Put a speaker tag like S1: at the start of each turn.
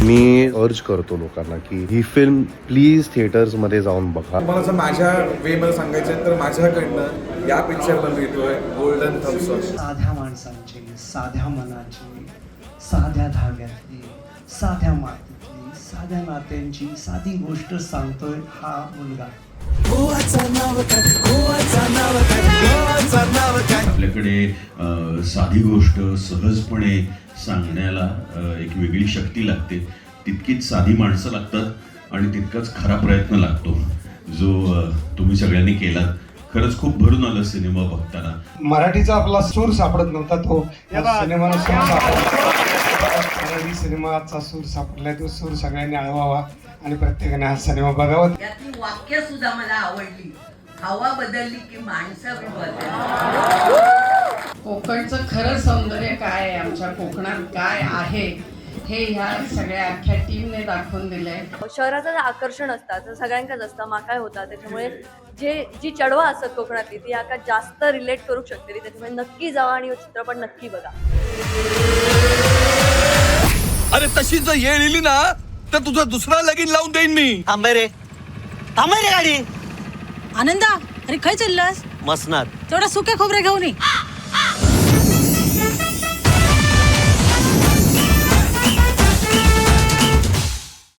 S1: मी अर्ज करतो लोकांना की ही फिल्म प्लीज थिएटर्स मध्ये जाऊन बघा.
S2: तुम्हाला जर माझ्या वे मध्ये सांगायचं तर माझ्याकडनं या पिक्चरला मिळतोय गोल्डन थम्स अप.
S3: साध्या माणसांची, साध्या मनाची, साध्या धाग्यातली, साध्या मातीतली, साध्या नात्यांची साधी गोष्ट सांगतोय हा मुलगा.
S4: आपल्याकडे साधी गोष्ट सहजपणे सांगण्याला एक वेगळी शक्ती लागते. तितकीच साधी माणसं लागतात आणि तितकाच खरा प्रयत्न लागतो जो तुम्ही सगळ्यांनी केलात. खरंच खूप भरून आलं सिनेमा बघताना.
S5: मराठीचा आपला सूर सापडत नव्हता, तो सिनेमाला सूर सापडला. मराठी सिनेमाचा सूर सापडलाय, तो सूर सगळ्यांनी आळवावा आणि प्रत्येकाने हा सिनेमा बघावा.
S6: यातली वाक्य सुद्धा मला आवडली. हवा बदलली की माणसं बदलली.
S7: कोकणचं खरं सौंदर्य काय आहे, आमच्या कोकणात काय आहे हे ह्या सगळ्या अख्ख्या टीमने दाखवून दिलंय.
S8: शहराचं जे आकर्षण असतं ते सगळ्यांकाच असतं, माकाय होता. त्याच्यामुळे जी चढवा असतात कोकणातली ती आका जास्त रिलेट करू शकते. त्याच्यामुळे नक्की जावा आणि चित्रपट नक्की बघा.
S9: अरे तशी जर येळ येईल ना तर तुझं दुसरा लगीन लावून देईन मी.
S10: थांबे रे गाडी.
S11: आनंदा, अरे खय चाललास?
S10: मसनात
S11: तेवढा सुक्या खोबऱ्या घेऊन ये.